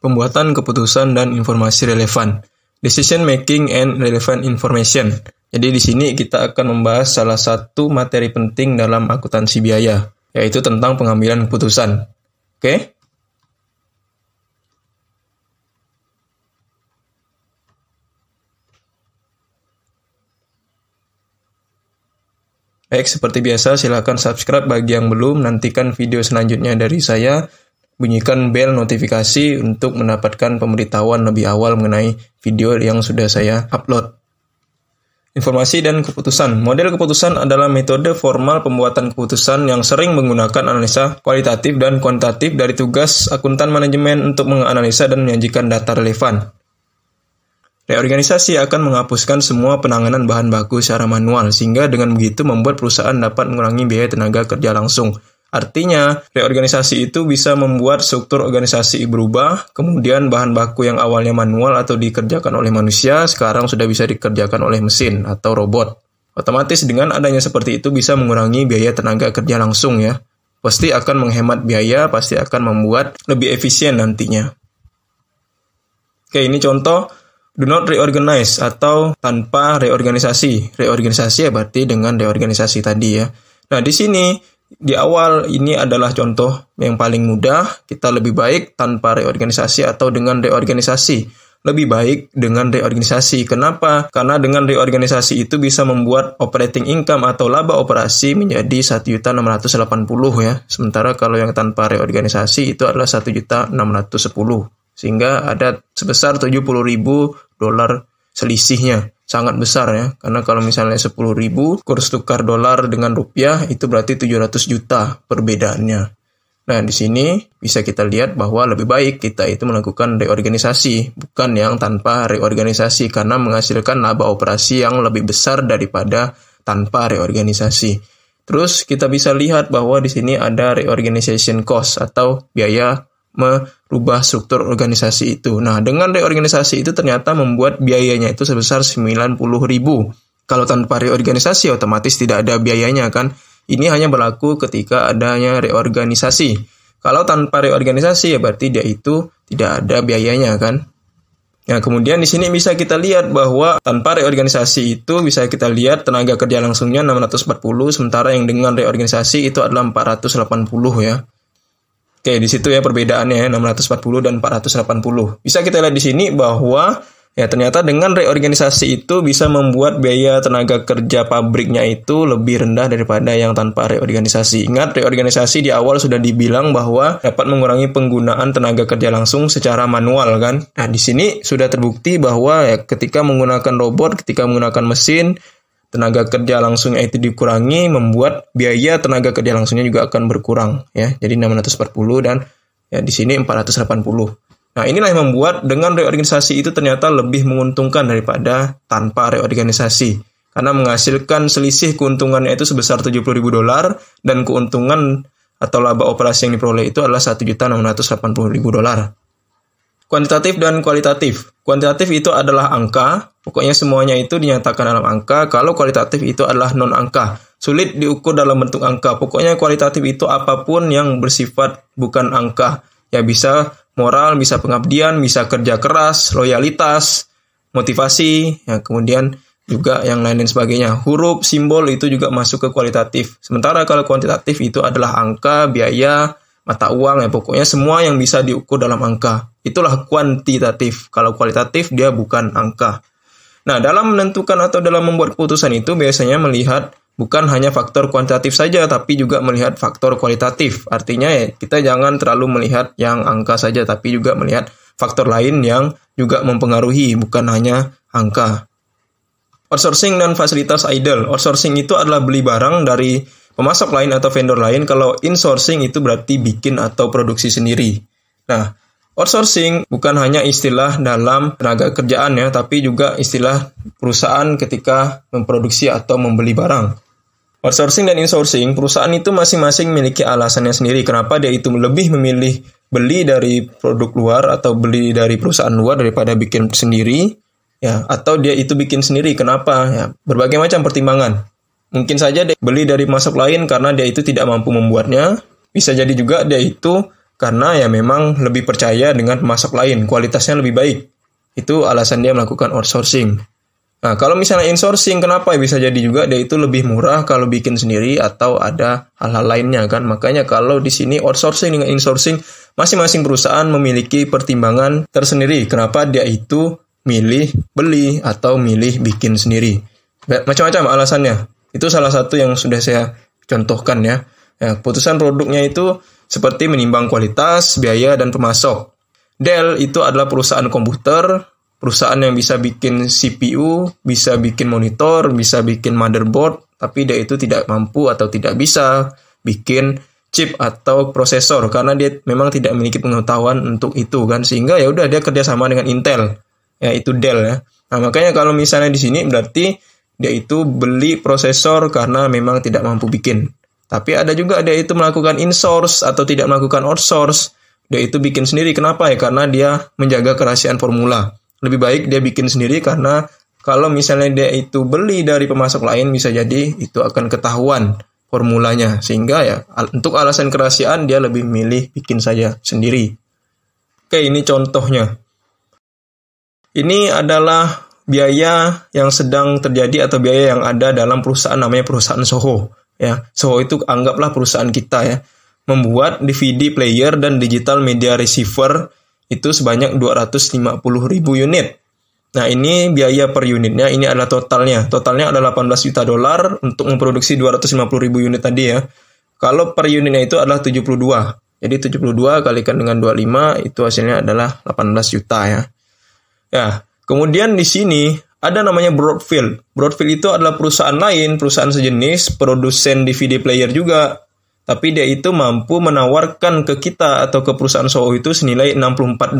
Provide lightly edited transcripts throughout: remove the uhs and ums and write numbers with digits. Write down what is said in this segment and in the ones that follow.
pembuatan keputusan dan informasi relevan. Decision making and relevant information. Jadi di sini kita akan membahas salah satu materi penting dalam akuntansi biaya, yaitu tentang pengambilan keputusan. Oke? Baik, seperti biasa silakan subscribe bagi yang belum, nantikan video selanjutnya dari saya, bunyikan bel notifikasi untuk mendapatkan pemberitahuan lebih awal mengenai video yang sudah saya upload. Informasi dan keputusan. Model keputusan adalah metode formal pembuatan keputusan yang sering menggunakan analisa kualitatif dan kuantitatif dari tugas akuntan manajemen untuk menganalisa dan menyajikan data relevan. Reorganisasi akan menghapuskan semua penanganan bahan baku secara manual, sehingga dengan begitu membuat perusahaan dapat mengurangi biaya tenaga kerja langsung. Artinya, reorganisasi itu bisa membuat struktur organisasi berubah, kemudian bahan baku yang awalnya manual atau dikerjakan oleh manusia, sekarang sudah bisa dikerjakan oleh mesin atau robot. Otomatis dengan adanya seperti itu bisa mengurangi biaya tenaga kerja langsung ya. Pasti akan menghemat biaya, pasti akan membuat lebih efisien nantinya. Oke, ini contoh. Do not reorganize atau tanpa reorganisasi. Reorganisasi ya berarti dengan reorganisasi tadi ya. Nah, di sini di awal ini adalah contoh yang paling mudah. Kita lebih baik tanpa reorganisasi atau dengan reorganisasi. Lebih baik dengan reorganisasi. Kenapa? Karena dengan reorganisasi itu bisa membuat operating income atau laba operasi menjadi 1.680 ya. Sementara kalau yang tanpa reorganisasi itu adalah 1.610. Sehingga ada sebesar $70.000 selisihnya. Sangat besar ya. Karena kalau misalnya 10.000 kurs tukar dolar dengan rupiah itu berarti 700 juta perbedaannya. Nah, di sini bisa kita lihat bahwa lebih baik kita itu melakukan reorganisasi, bukan yang tanpa reorganisasi karena menghasilkan laba operasi yang lebih besar daripada tanpa reorganisasi. Terus kita bisa lihat bahwa di sini ada reorganization cost atau biaya merubah struktur organisasi itu. Nah, dengan reorganisasi itu ternyata membuat biayanya itu sebesar 90.000. Kalau tanpa reorganisasi otomatis tidak ada biayanya kan. Ini hanya berlaku ketika adanya reorganisasi. Kalau tanpa reorganisasi ya berarti dia itu tidak ada biayanya kan. Nah, kemudian di sini bisa kita lihat bahwa tanpa reorganisasi itu bisa kita lihat tenaga kerja langsungnya 640, sementara yang dengan reorganisasi itu adalah 480 ya. Oke, di situ ya perbedaannya ya, 640 dan 480. Bisa kita lihat di sini bahwa ya ternyata dengan reorganisasi itu bisa membuat biaya tenaga kerja pabriknya itu lebih rendah daripada yang tanpa reorganisasi. Ingat, reorganisasi di awal sudah dibilang bahwa dapat mengurangi penggunaan tenaga kerja langsung secara manual kan. Nah, di sini sudah terbukti bahwa ya, ketika menggunakan robot, ketika menggunakan mesin, tenaga kerja langsungnya itu dikurangi, membuat biaya tenaga kerja langsungnya juga akan berkurang ya. Jadi 640 dan ya di sini 480. Nah, inilah yang membuat dengan reorganisasi itu ternyata lebih menguntungkan daripada tanpa reorganisasi. Karena menghasilkan selisih keuntungannya itu sebesar $70.000 dan keuntungan atau laba operasi yang diperoleh itu adalah $1.680.000. Kuantitatif dan kualitatif. Kuantitatif itu adalah angka, pokoknya semuanya itu dinyatakan dalam angka. Kalau kualitatif itu adalah non-angka, sulit diukur dalam bentuk angka. Pokoknya kualitatif itu apapun yang bersifat bukan angka. Ya bisa moral, bisa pengabdian, bisa kerja keras, loyalitas, motivasi, ya kemudian juga yang lain-lain sebagainya. Huruf, simbol itu juga masuk ke kualitatif. Sementara kalau kuantitatif itu adalah angka, biaya, mata uang, ya pokoknya semua yang bisa diukur dalam angka. Itulah kuantitatif. Kalau kualitatif dia bukan angka. Nah, dalam menentukan atau dalam membuat keputusan itu biasanya melihat bukan hanya faktor kuantitatif saja, tapi juga melihat faktor kualitatif. Artinya ya kita jangan terlalu melihat yang angka saja, tapi juga melihat faktor lain yang juga mempengaruhi, bukan hanya angka. Outsourcing dan fasilitas idle. Outsourcing itu adalah beli barang dari pemasok lain atau vendor lain. Kalau insourcing itu berarti bikin atau produksi sendiri. Nah, outsourcing bukan hanya istilah dalam tenaga kerjaan ya, tapi juga istilah perusahaan ketika memproduksi atau membeli barang. Outsourcing dan insourcing, perusahaan itu masing-masing memiliki alasannya sendiri. Kenapa dia itu lebih memilih beli dari produk luar atau beli dari perusahaan luar daripada bikin sendiri, ya, atau dia itu bikin sendiri. Kenapa? Ya, berbagai macam pertimbangan. Mungkin saja dia beli dari pemasok lain karena dia itu tidak mampu membuatnya. Bisa jadi juga dia itu Karena ya memang lebih percaya dengan pemasok lain, kualitasnya lebih baik. Itu alasan dia melakukan outsourcing. Nah, kalau misalnya insourcing, kenapa bisa jadi juga dia itu lebih murah kalau bikin sendiri atau ada hal-hal lainnya kan? Makanya kalau di sini outsourcing dengan insourcing, masing-masing perusahaan memiliki pertimbangan tersendiri. Kenapa dia itu milih beli atau milih bikin sendiri? Macam-macam alasannya. Itu salah satu yang sudah saya contohkan ya. Keputusan produknya itu seperti menimbang kualitas, biaya, dan pemasok. Dell itu adalah perusahaan komputer, perusahaan yang bisa bikin CPU, bisa bikin monitor, bisa bikin motherboard, tapi dia itu tidak mampu atau tidak bisa bikin chip atau prosesor karena dia memang tidak memiliki pengetahuan untuk itu kan, sehingga ya udah dia kerjasama dengan Intel, yaitu Dell ya. Nah, makanya kalau misalnya di sini berarti dia itu beli prosesor karena memang tidak mampu bikin. Tapi ada juga dia itu melakukan insource atau tidak melakukan outsource. Dia itu bikin sendiri. Kenapa ya? Karena dia menjaga kerahasiaan formula. Lebih baik dia bikin sendiri karena kalau misalnya dia itu beli dari pemasok lain bisa jadi itu akan ketahuan formulanya. Sehingga ya untuk alasan kerahasiaan dia lebih memilih bikin saja sendiri. Oke, ini contohnya. Ini adalah biaya yang sedang terjadi atau biaya yang ada dalam perusahaan namanya perusahaan Soho. Ya, Soho itu anggaplah perusahaan kita ya. Membuat DVD player dan digital media receiver itu sebanyak 250.000 unit. Nah, ini biaya per unitnya, ini adalah totalnya. Totalnya adalah $18 juta untuk memproduksi 250.000 unit tadi ya. Kalau per unitnya itu adalah 72. Jadi 72 kalikan dengan 25 itu hasilnya adalah 18 juta ya. Ya, kemudian di sini ada namanya Broadfield. Broadfield itu adalah perusahaan lain, perusahaan sejenis, produsen DVD player juga. Tapi dia itu mampu menawarkan ke kita atau ke perusahaan Soho itu senilai $64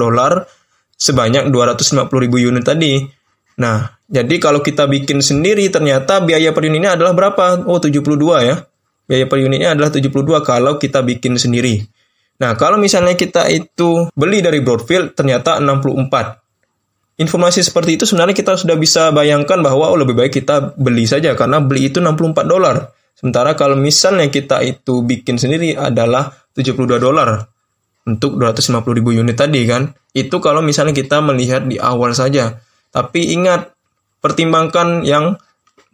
sebanyak 250.000 unit tadi. Nah, jadi kalau kita bikin sendiri ternyata biaya per unitnya adalah berapa? Oh, 72 ya. Biaya per unitnya adalah 72 kalau kita bikin sendiri. Nah, kalau misalnya kita itu beli dari Broadfield ternyata 64. Informasi seperti itu sebenarnya kita sudah bisa bayangkan bahwa lebih baik kita beli saja karena beli itu $64. Sementara kalau misalnya kita itu bikin sendiri adalah $72 untuk 250.000 unit tadi kan. Itu kalau misalnya kita melihat di awal saja. Tapi ingat, pertimbangkan yang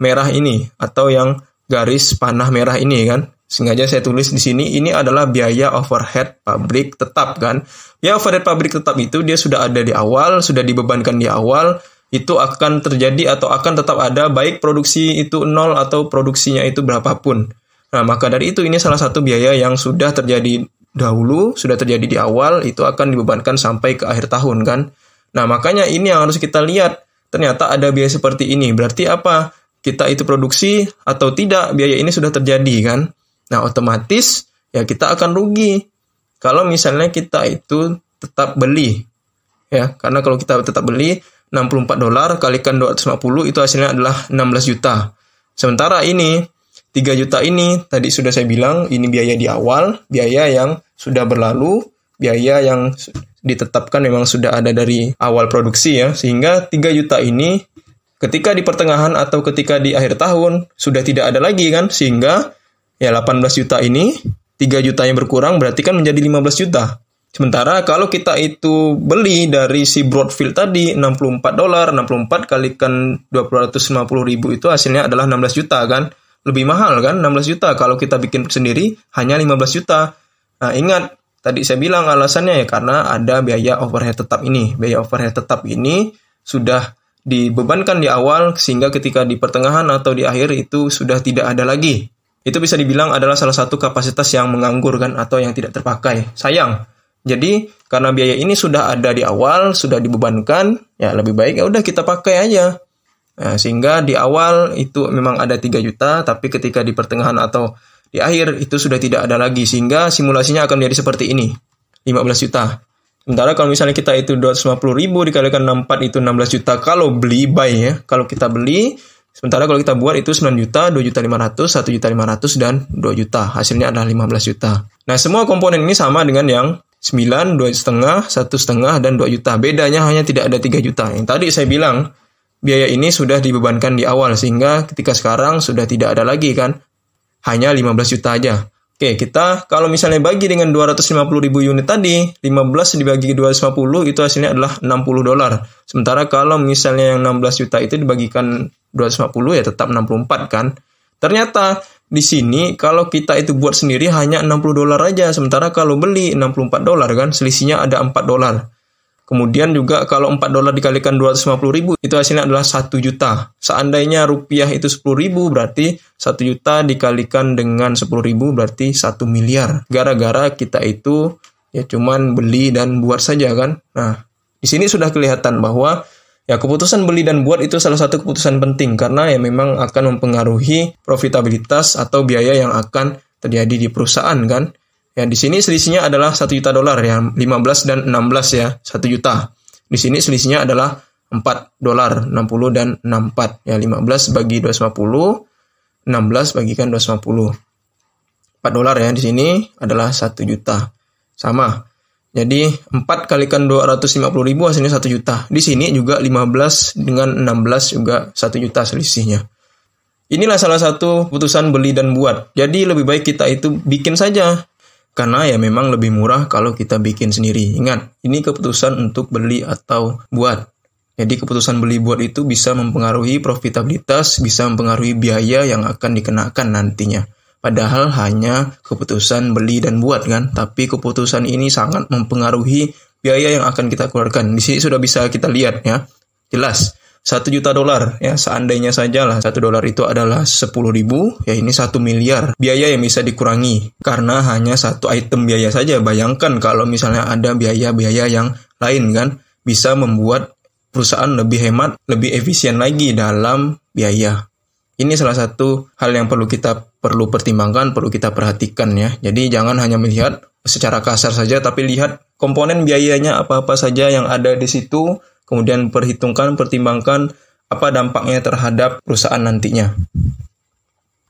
merah ini atau yang garis panah merah ini kan. Sengaja saya tulis di sini, ini adalah biaya overhead pabrik tetap kan. Biaya overhead pabrik tetap itu dia sudah ada di awal, sudah dibebankan di awal, itu akan terjadi atau akan tetap ada baik produksi itu 0 atau produksinya itu berapapun. Nah, maka dari itu ini salah satu biaya yang sudah terjadi dahulu, sudah terjadi di awal, itu akan dibebankan sampai ke akhir tahun kan. Nah, makanya ini yang harus kita lihat. Ternyata ada biaya seperti ini. Berarti apa? Kita itu produksi atau tidak, biaya ini sudah terjadi kan. Nah, otomatis ya kita akan rugi kalau misalnya kita itu tetap beli. Ya, karena kalau kita tetap beli $64 kalikan 250 itu hasilnya adalah 16 juta. Sementara ini 3 juta ini tadi sudah saya bilang ini biaya di awal, biaya yang sudah berlalu, biaya yang ditetapkan memang sudah ada dari awal produksi ya. Sehingga 3 juta ini ketika di pertengahan atau ketika di akhir tahun sudah tidak ada lagi kan, sehingga ya 18 juta ini 3 juta yang berkurang berarti kan menjadi 15 juta. Sementara kalau kita itu beli dari si Broadfield tadi $64, 64 kalikan 250.000 itu hasilnya adalah 16 juta kan. Lebih mahal kan 16 juta kalau kita bikin sendiri hanya 15 juta. Nah, ingat tadi saya bilang alasannya ya karena ada biaya overhead tetap ini. Biaya overhead tetap ini sudah dibebankan di awal sehingga ketika di pertengahan atau di akhir itu sudah tidak ada lagi. Itu bisa dibilang adalah salah satu kapasitas yang menganggur kan atau yang tidak terpakai. Sayang. Jadi karena biaya ini sudah ada di awal, sudah dibebankan, ya lebih baik ya udah kita pakai aja. Nah, sehingga di awal itu memang ada 3 juta, tapi ketika di pertengahan atau di akhir itu sudah tidak ada lagi sehingga simulasinya akan menjadi seperti ini. 15 juta. Sementara kalau misalnya kita itu 250.000 dikalikan 64 itu 16 juta kalau beli buy ya. Kalau kita beli. Sementara kalau kita buat itu 9 juta, 2.500.000, 1.500.000, dan 2 juta. Hasilnya adalah 15 juta. Nah, semua komponen ini sama dengan yang 9, 2,5, 1,5, dan 2 juta. Bedanya hanya tidak ada 3 juta. Yang tadi saya bilang, biaya ini sudah dibebankan di awal. Sehingga ketika sekarang sudah tidak ada lagi kan. Hanya 15 juta aja. Oke, kita kalau misalnya bagi dengan 250.000 unit tadi, 15 dibagi 250 itu hasilnya adalah $60. Sementara kalau misalnya yang 16 juta itu dibagikan 250 ya tetap 64 kan. Ternyata di sini kalau kita itu buat sendiri hanya $60 aja, sementara kalau beli $64 kan, selisihnya ada $4. Kemudian juga kalau $4 dikalikan 250.000 itu hasilnya adalah 1 juta. Seandainya rupiah itu 10.000 berarti 1 juta dikalikan dengan 10.000 berarti 1 miliar. Gara-gara kita itu ya cuman beli dan buat saja kan. Nah, di sini sudah kelihatan bahwa ya keputusan beli dan buat itu salah satu keputusan penting karena ya memang akan mempengaruhi profitabilitas atau biaya yang akan terjadi di perusahaan kan. Ya, di sini selisihnya adalah $1 juta ya, 15 dan 16 ya, 1 juta. Di sini selisihnya adalah $4, 60 dan 64. Ya, 15 bagi 250, 16 bagikan 250. $4 ya, di sini adalah 1 juta. Sama. Jadi, 4 kalikan 250.000 hasilnya 1 juta. Di sini juga 15 dengan 16 juga 1 juta selisihnya. Inilah salah satu keputusan beli dan buat. Jadi, lebih baik kita itu bikin saja. Karena ya memang lebih murah kalau kita bikin sendiri. Ingat, ini keputusan untuk beli atau buat. Jadi keputusan beli buat itu bisa mempengaruhi profitabilitas, bisa mempengaruhi biaya yang akan dikenakan nantinya. Padahal hanya keputusan beli dan buat kan. Tapi keputusan ini sangat mempengaruhi biaya yang akan kita keluarkan. Di sini sudah bisa kita lihat ya. Jelas. $1 juta ya, seandainya saja lah $1 itu adalah 10.000, ya ini 1 miliar biaya yang bisa dikurangi karena hanya satu item biaya saja. Bayangkan kalau misalnya ada biaya-biaya yang lain kan, bisa membuat perusahaan lebih hemat, lebih efisien lagi dalam biaya. Ini salah satu hal yang perlu pertimbangkan, perlu kita perhatikan ya. Jadi jangan hanya melihat secara kasar saja, tapi lihat komponen biayanya apa-apa saja yang ada di situ. Kemudian pertimbangkan apa dampaknya terhadap perusahaan nantinya.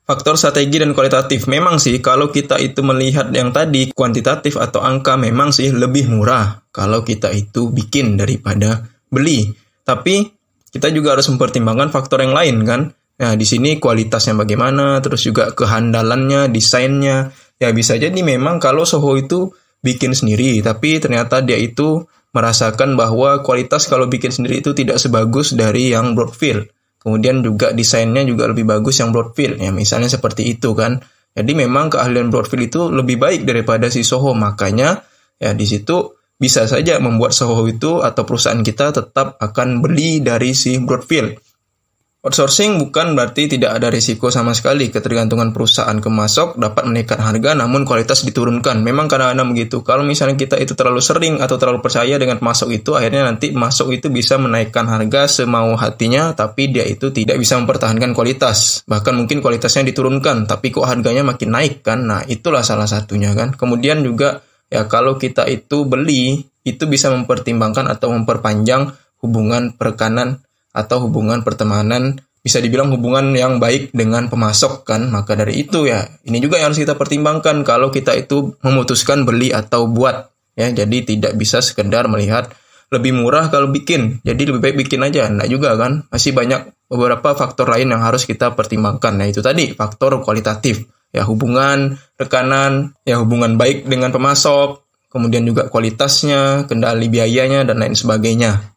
Faktor strategi dan kualitatif. Memang sih kalau kita itu melihat yang tadi kuantitatif atau angka memang sih lebih murah kalau kita itu bikin daripada beli. Tapi kita juga harus mempertimbangkan faktor yang lain kan. Nah, di sini kualitasnya bagaimana, terus juga kehandalannya, desainnya. Ya bisa jadi memang kalau Soho itu bikin sendiri, tapi ternyata dia itu merasakan bahwa kualitas kalau bikin sendiri itu tidak sebagus dari yang broadfield. Kemudian juga desainnya juga lebih bagus yang broadfield. Ya, misalnya seperti itu kan. Jadi memang keahlian broadfield itu lebih baik daripada si Soho. Makanya ya di situ bisa saja membuat Soho itu atau perusahaan kita tetap akan beli dari si broadfield. Outsourcing bukan berarti tidak ada risiko sama sekali. Ketergantungan perusahaan ke masok dapat menaikkan harga namun kualitas diturunkan. Memang kadang-kadang begitu. Kalau misalnya kita itu terlalu sering atau terlalu percaya dengan masok itu, akhirnya nanti masok itu bisa menaikkan harga semau hatinya, tapi dia itu tidak bisa mempertahankan kualitas. Bahkan mungkin kualitasnya diturunkan, tapi kok harganya makin naik kan. Nah, itulah salah satunya kan. Kemudian juga ya kalau kita itu beli, itu bisa mempertimbangkan atau memperpanjang hubungan perekanan atau hubungan pertemanan, bisa dibilang hubungan yang baik dengan pemasok kan. Maka dari itu ya, ini juga yang harus kita pertimbangkan kalau kita itu memutuskan beli atau buat ya. Jadi tidak bisa sekedar melihat lebih murah kalau bikin, jadi lebih baik bikin aja. Nah juga kan, masih banyak beberapa faktor lain yang harus kita pertimbangkan. Nah itu tadi faktor kualitatif ya, hubungan rekanan ya, hubungan baik dengan pemasok, kemudian juga kualitasnya, kendali biayanya dan lain sebagainya.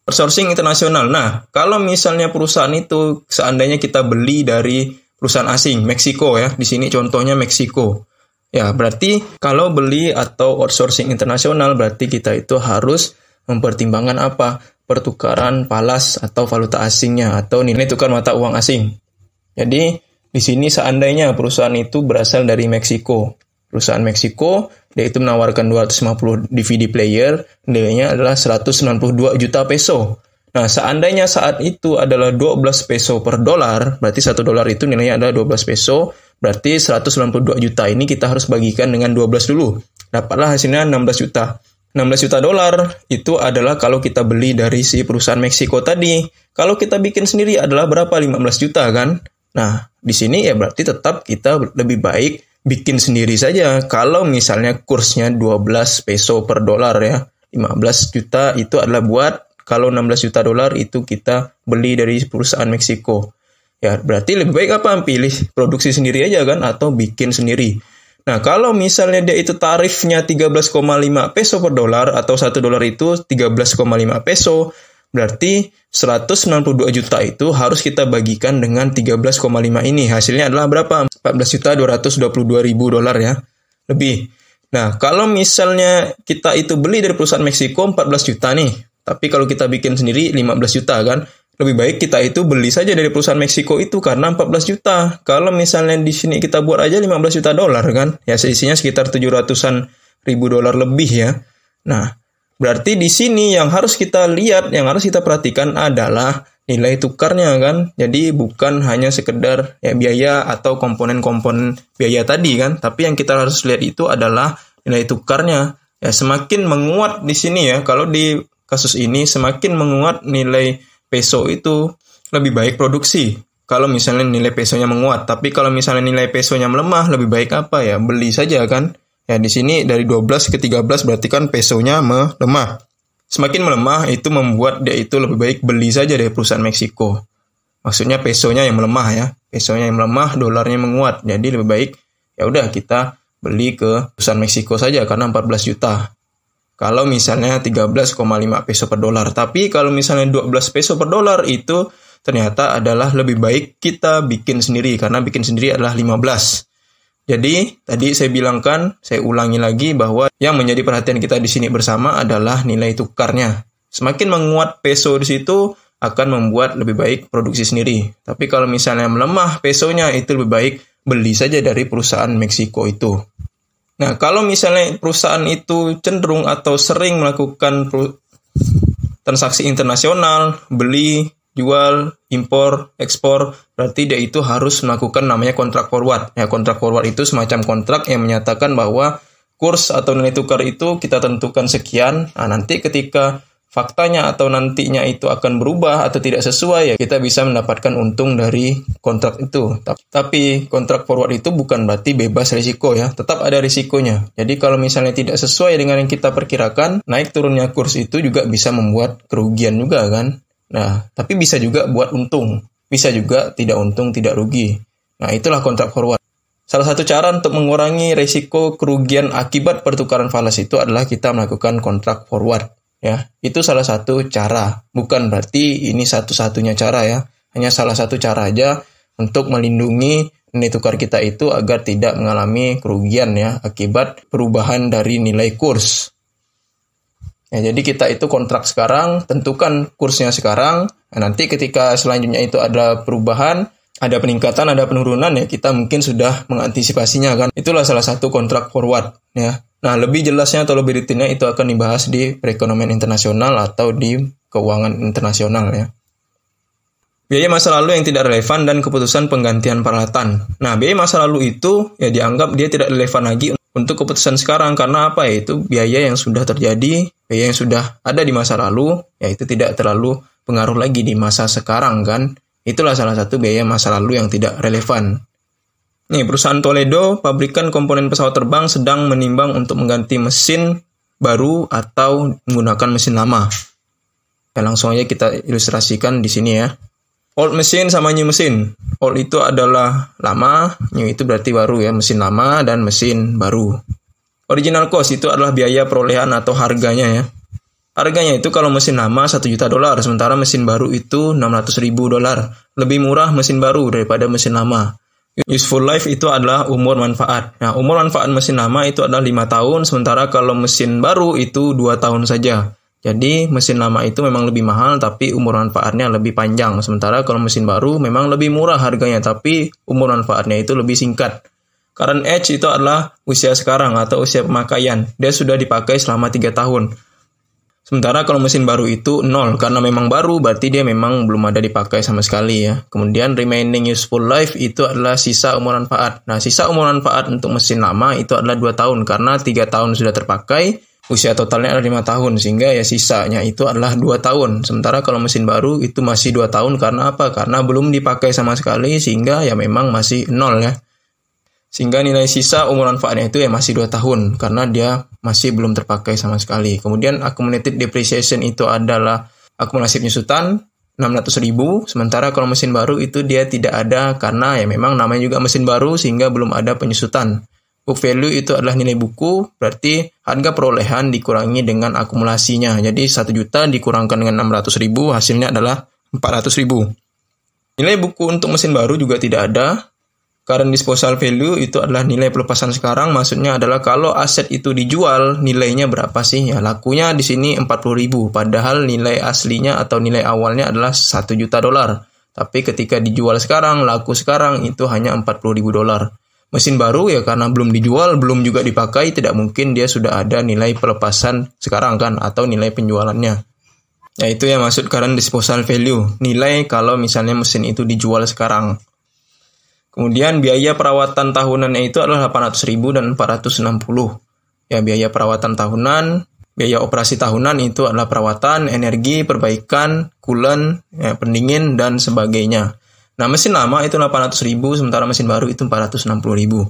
Outsourcing internasional. Nah, kalau misalnya perusahaan itu seandainya kita beli dari perusahaan asing, Meksiko ya, di sini contohnya Meksiko. Ya, berarti kalau beli atau outsourcing internasional berarti kita itu harus mempertimbangkan apa? Pertukaran palas atau valuta asingnya atau nilai tukar mata uang asing. Jadi, di sini seandainya perusahaan itu berasal dari Meksiko. Perusahaan Meksiko, dia itu menawarkan 250 DVD player, nilainya adalah 192 juta peso. Nah, seandainya saat itu adalah 12 peso per dolar, berarti $1 itu nilainya adalah 12 peso, berarti 192 juta ini kita harus bagikan dengan 12 dulu. Dapatlah hasilnya 16 juta. 16 juta dolar itu adalah kalau kita beli dari si perusahaan Meksiko tadi. Kalau kita bikin sendiri adalah berapa? 15 juta kan? Nah, di sini ya berarti tetap kita lebih baik bikin sendiri saja. Kalau misalnya kursnya 12 peso per dolar ya, 15 juta itu adalah buat, kalau 16 juta dolar itu kita beli dari perusahaan Meksiko. Ya, berarti lebih baik apa? Pilih produksi sendiri aja kan, atau bikin sendiri. Nah, kalau misalnya dia itu tarifnya 13,5 peso per dolar atau 1 dolar itu 13,5 peso, berarti 192 juta itu harus kita bagikan dengan 13,5 ini. Hasilnya adalah berapa? 14.222.000 dolar ya. Lebih. Nah, kalau misalnya kita itu beli dari perusahaan Meksiko 14 juta nih, tapi kalau kita bikin sendiri 15 juta kan, lebih baik kita itu beli saja dari perusahaan Meksiko itu karena 14 juta. Kalau misalnya di sini kita buat aja 15 juta dolar kan, ya selisihnya sekitar 700-an ribu dolar lebih ya. Nah, berarti di sini yang harus kita lihat, yang harus kita perhatikan adalah nilai tukarnya kan. Jadi bukan hanya sekedar ya biaya atau komponen-komponen biaya tadi kan, tapi yang kita harus lihat itu adalah nilai tukarnya. Ya semakin menguat di sini ya, kalau di kasus ini semakin menguat nilai peso itu lebih baik produksi. Kalau misalnya nilai pesonya menguat, tapi kalau misalnya nilai pesonya melemah, lebih baik apa ya? Beli saja kan. Ya di sini dari 12 ke 13 berarti kan pesonya melemah. Semakin melemah itu membuat dia itu lebih baik beli saja dari perusahaan Meksiko. Maksudnya pesonya yang melemah ya. Pesonya yang melemah, dolarnya menguat. Jadi lebih baik ya udah kita beli ke perusahaan Meksiko saja karena 14 juta. Kalau misalnya 13,5 peso per dolar. Tapi kalau misalnya 12 peso per dolar itu ternyata adalah lebih baik kita bikin sendiri. Karena bikin sendiri adalah 15. Jadi, tadi saya bilangkan, saya ulangi lagi bahwa yang menjadi perhatian kita di sini bersama adalah nilai tukarnya. Semakin menguat peso di situ akan membuat lebih baik produksi sendiri. Tapi kalau misalnya melemah pesonya itu lebih baik beli saja dari perusahaan Meksiko itu. Nah, kalau misalnya perusahaan itu cenderung atau sering melakukan transaksi internasional, beli, jual, impor, ekspor, berarti dia itu harus melakukan namanya kontrak forward. Ya, kontrak forward itu semacam kontrak yang menyatakan bahwa kurs atau nilai tukar itu kita tentukan sekian. Nah, nanti ketika faktanya atau nantinya itu akan berubah atau tidak sesuai, ya kita bisa mendapatkan untung dari kontrak itu. Tapi kontrak forward itu bukan berarti bebas risiko ya, tetap ada risikonya. Jadi kalau misalnya tidak sesuai dengan yang kita perkirakan, naik turunnya kurs itu juga bisa membuat kerugian juga kan. Nah, tapi bisa juga buat untung, bisa juga tidak untung, tidak rugi. Nah, itulah kontrak forward. Salah satu cara untuk mengurangi risiko kerugian akibat pertukaran falas itu adalah kita melakukan kontrak forward. Ya, itu salah satu cara. Bukan berarti ini satu-satunya cara ya. Hanya salah satu cara aja untuk melindungi nilai tukar kita itu agar tidak mengalami kerugian ya akibat perubahan dari nilai kurs. Ya, jadi kita itu kontrak sekarang, tentukan kursnya sekarang. Nah, nanti ketika selanjutnya itu ada perubahan, ada peningkatan, ada penurunan ya kita mungkin sudah mengantisipasinya kan. Itulah salah satu kontrak forward ya. Nah, lebih jelasnya atau lebih detailnya itu akan dibahas di perekonomian internasional atau di keuangan internasional ya. Biaya masa lalu yang tidak relevan dan keputusan penggantian peralatan. Nah, biaya masa lalu itu ya dianggap dia tidak relevan lagi untuk keputusan sekarang karena apa ya? Itu biaya yang sudah terjadi, biaya yang sudah ada di masa lalu, ya itu tidak terlalu pengaruh lagi di masa sekarang kan. Itulah salah satu biaya masa lalu yang tidak relevan. Nih, perusahaan Toledo, pabrikan komponen pesawat terbang sedang menimbang untuk mengganti mesin baru atau menggunakan mesin lama. Ya, langsung aja kita ilustrasikan di sini ya. Old mesin sama new mesin. Old itu adalah lama, new itu berarti baru ya, mesin lama dan mesin baru. Original cost itu adalah biaya perolehan atau harganya ya. Harganya itu kalau mesin lama 1 juta dolar, sementara mesin baru itu 600.000 dolar. Lebih murah mesin baru daripada mesin lama. Useful life itu adalah umur manfaat. Nah, umur manfaat mesin lama itu adalah 5 tahun, sementara kalau mesin baru itu 2 tahun saja. Jadi, mesin lama itu memang lebih mahal, tapi umur manfaatnya lebih panjang. Sementara kalau mesin baru memang lebih murah harganya, tapi umur manfaatnya itu lebih singkat. Current age itu adalah usia sekarang atau usia pemakaian. Dia sudah dipakai selama 3 tahun. Sementara kalau mesin baru itu 0, karena memang baru berarti dia memang belum ada dipakai sama sekali ya. Kemudian remaining useful life itu adalah sisa umur manfaat. Nah, sisa umur manfaat untuk mesin lama itu adalah 2 tahun, karena 3 tahun sudah terpakai, usia totalnya adalah 5 tahun, sehingga ya sisanya itu adalah 2 tahun. Sementara kalau mesin baru itu masih 2 tahun, karena apa? Karena belum dipakai sama sekali, sehingga ya memang masih 0 ya. Sehingga nilai sisa umur manfaatnya itu ya masih 2 tahun karena dia masih belum terpakai sama sekali. Kemudian accumulated depreciation itu adalah akumulasi penyusutan 600.000, sementara kalau mesin baru itu dia tidak ada karena ya memang namanya juga mesin baru sehingga belum ada penyusutan. Book value itu adalah nilai buku, berarti harga perolehan dikurangi dengan akumulasinya. Jadi 1 juta dikurangkan dengan 600.000, hasilnya adalah 400.000. Nilai buku untuk mesin baru juga tidak ada. Current disposal value itu adalah nilai pelepasan sekarang, maksudnya adalah kalau aset itu dijual, nilainya berapa sih? Ya, lakunya di sini 40.000, padahal nilai aslinya atau nilai awalnya adalah 1 juta dolar. Tapi ketika dijual sekarang, laku sekarang itu hanya 40.000 dolar. Mesin baru ya karena belum dijual, belum juga dipakai, tidak mungkin dia sudah ada nilai pelepasan sekarang kan, atau nilai penjualannya. Ya itu yang maksud current disposal value, nilai kalau misalnya mesin itu dijual sekarang. Kemudian biaya perawatan tahunannya itu adalah 800.000 dan 460. Ya biaya perawatan tahunan, biaya operasi tahunan itu adalah perawatan, energi, perbaikan, coolant, ya, pendingin, dan sebagainya. Nah, mesin lama itu 800.000, sementara mesin baru itu 460.000.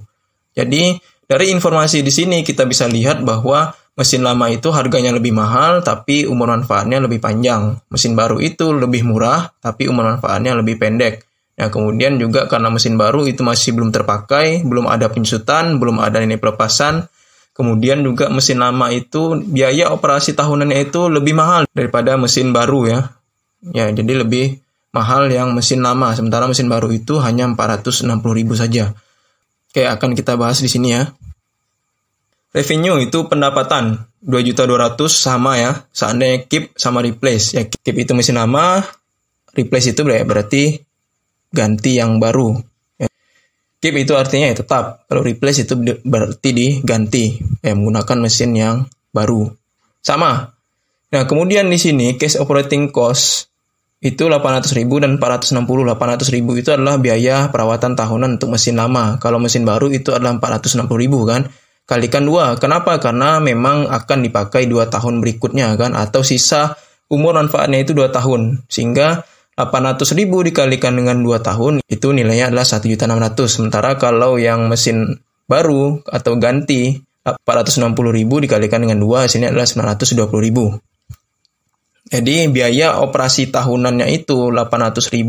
Jadi, dari informasi di sini kita bisa lihat bahwa mesin lama itu harganya lebih mahal, tapi umur manfaatnya lebih panjang. Mesin baru itu lebih murah, tapi umur manfaatnya lebih pendek. Nah, kemudian juga karena mesin baru itu masih belum terpakai, belum ada penyusutan, belum ada nilai pelepasan. Kemudian juga mesin lama itu biaya operasi tahunannya itu lebih mahal daripada mesin baru ya. Ya, jadi lebih mahal yang mesin lama, sementara mesin baru itu hanya 460.000 saja. Oke, akan kita bahas di sini ya. Revenue itu pendapatan, 2.200.000 sama ya, seandainya keep sama replace. Ya, keep itu mesin lama, replace itu berarti ganti yang baru. Ya. Keep itu artinya ya tetap, kalau replace itu berarti diganti, ya, menggunakan mesin yang baru. Sama. Nah, kemudian di sini cash operating cost itu 800.000 dan 460. 800.000 itu adalah biaya perawatan tahunan untuk mesin lama. Kalau mesin baru itu adalah 460.000 kan. Kalikan 2. Kenapa? Karena memang akan dipakai 2 tahun berikutnya kan. Atau sisa umur manfaatnya itu 2 tahun. Sehingga 800.000 dikalikan dengan 2 tahun itu nilainya adalah 1.600.000. Sementara kalau yang mesin baru atau ganti 460.000 dikalikan dengan 2 hasilnya adalah 920.000. Jadi biaya operasi tahunannya itu 800.000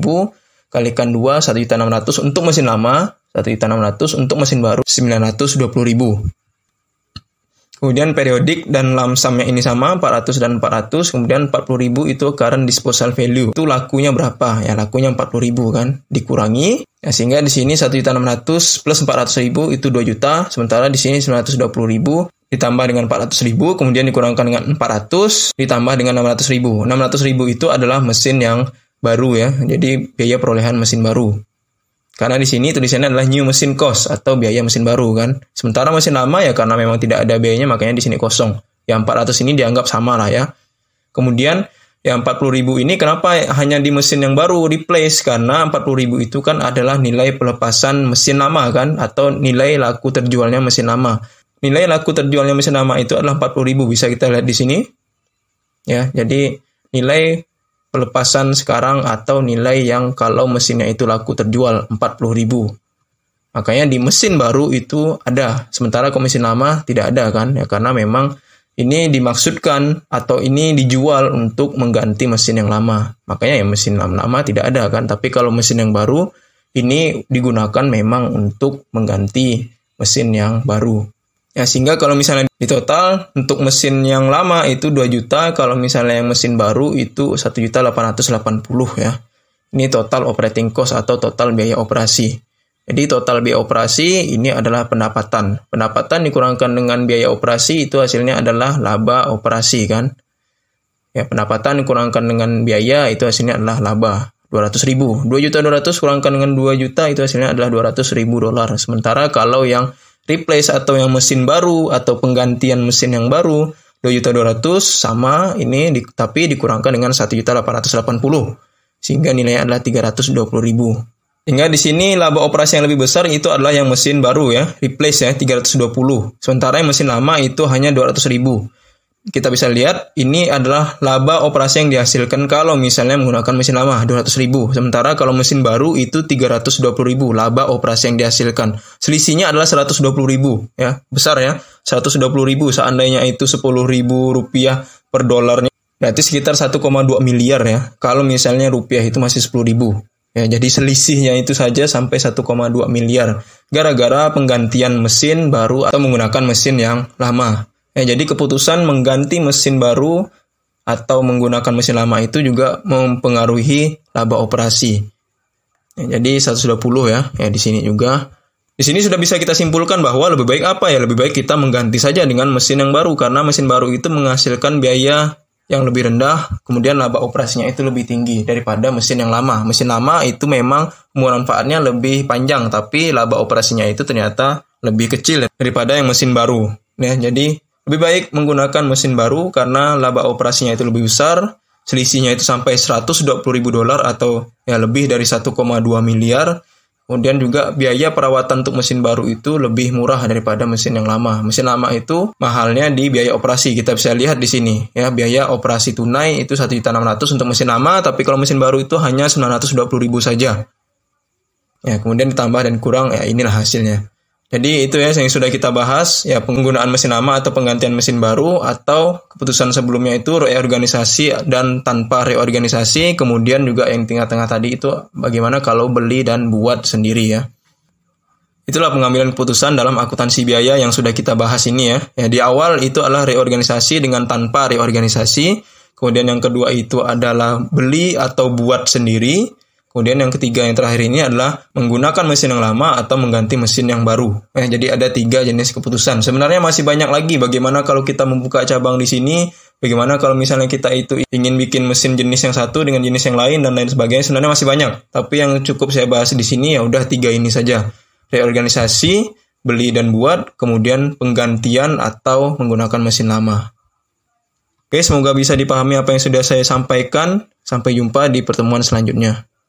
kalikan 2 1.600.000 untuk mesin lama, 1.600.000 untuk mesin baru 920.000. Kemudian periodik dan lump sumnya ini sama 400 dan 400, kemudian 40.000 itu current disposal value. Itu lakunya berapa? Ya lakunya 40.000 kan, dikurangi. Ya, sehingga di sini 1.600.000 plus 400.000 itu 2 juta, sementara di sini 920.000 ditambah dengan 400.000, kemudian dikurangkan dengan 400, ditambah dengan 600.000. 600.000 itu adalah mesin yang baru ya, jadi biaya perolehan mesin baru. Karena di sini tulisannya adalah new machine cost atau biaya mesin baru kan. Sementara mesin lama ya karena memang tidak ada biayanya makanya di sini kosong. Yang 400 ini dianggap sama lah ya. Kemudian yang 40.000 ini kenapa hanya di mesin yang baru replace? Karena 40.000 itu kan adalah nilai pelepasan mesin lama kan, atau nilai laku terjualnya mesin lama. Nilai laku terjualnya mesin lama itu adalah 40.000, bisa kita lihat di sini. Ya, jadi nilai pelepasan sekarang atau nilai yang kalau mesinnya itu laku terjual 40.000. Makanya di mesin baru itu ada, sementara kalau mesin lama tidak ada kan, ya karena memang ini dimaksudkan atau ini dijual untuk mengganti mesin yang lama. Makanya ya mesin lama tidak ada kan, tapi kalau mesin yang baru ini digunakan memang untuk mengganti mesin yang baru. Ya, sehingga kalau misalnya di total untuk mesin yang lama itu 2 juta, kalau misalnya yang mesin baru itu 1.880.000 ya. Ini total operating cost atau total biaya operasi. Jadi total biaya operasi ini adalah pendapatan. Pendapatan dikurangkan dengan biaya operasi itu hasilnya adalah laba operasi kan. Ya, pendapatan dikurangkan dengan biaya itu hasilnya adalah laba 200.000. 2.200.000 kurangkan dengan 2 juta itu hasilnya adalah 200.000 dolar. Sementara kalau yang replace atau yang mesin baru atau penggantian mesin yang baru 2.200.000 sama ini tapi dikurangkan dengan 1.880.000 sehingga nilainya adalah 320.000. Sehingga di sini laba operasi yang lebih besar itu adalah yang mesin baru ya, replace ya 320. Sementara yang mesin lama itu hanya 200.000. Kita bisa lihat ini adalah laba operasi yang dihasilkan kalau misalnya menggunakan mesin lama 200.000. Sementara kalau mesin baru itu 320.000 laba operasi yang dihasilkan. Selisihnya adalah 120.000 ya. Besar ya. 120.000 seandainya itu 10.000 rupiah per dolarnya. Berarti sekitar 1,2 miliar ya. Kalau misalnya rupiah itu masih 10.000. Ya, jadi selisihnya itu saja sampai 1,2 miliar gara-gara penggantian mesin baru atau menggunakan mesin yang lama. Ya, jadi keputusan mengganti mesin baru atau menggunakan mesin lama itu juga mempengaruhi laba operasi. Ya, jadi 120 ya. Ya, di sini juga. Di sini sudah bisa kita simpulkan bahwa lebih baik apa ya? Lebih baik kita mengganti saja dengan mesin yang baru karena mesin baru itu menghasilkan biaya yang lebih rendah, kemudian laba operasinya itu lebih tinggi daripada mesin yang lama. Mesin lama itu memang umur manfaatnya lebih panjang, tapi laba operasinya itu ternyata lebih kecil daripada yang mesin baru. Ya, jadi lebih baik menggunakan mesin baru karena laba operasinya itu lebih besar, selisihnya itu sampai $120.000 atau ya lebih dari 1,2 miliar. Kemudian juga biaya perawatan untuk mesin baru itu lebih murah daripada mesin yang lama. Mesin lama itu mahalnya di biaya operasi. Kita bisa lihat di sini ya, biaya operasi tunai itu 1.600.000 untuk mesin lama, tapi kalau mesin baru itu hanya 920.000 saja. Ya, kemudian ditambah dan kurang, ya inilah hasilnya. Jadi itu ya yang sudah kita bahas, ya penggunaan mesin lama atau penggantian mesin baru, atau keputusan sebelumnya itu reorganisasi dan tanpa reorganisasi, kemudian juga yang tengah-tengah tadi itu bagaimana kalau beli dan buat sendiri ya. Itulah pengambilan keputusan dalam akuntansi biaya yang sudah kita bahas ini ya. Ya, di awal itu adalah reorganisasi dengan tanpa reorganisasi, kemudian yang kedua itu adalah beli atau buat sendiri. Kemudian yang ketiga yang terakhir ini adalah menggunakan mesin yang lama atau mengganti mesin yang baru. Jadi ada 3 jenis keputusan. Sebenarnya masih banyak lagi bagaimana kalau kita membuka cabang di sini, bagaimana kalau misalnya kita itu ingin bikin mesin jenis yang satu dengan jenis yang lain dan lain sebagainya. Sebenarnya masih banyak. Tapi yang cukup saya bahas di sini ya udah 3 ini saja. Reorganisasi, beli dan buat, kemudian penggantian atau menggunakan mesin lama. Oke, semoga bisa dipahami apa yang sudah saya sampaikan. Sampai jumpa di pertemuan selanjutnya.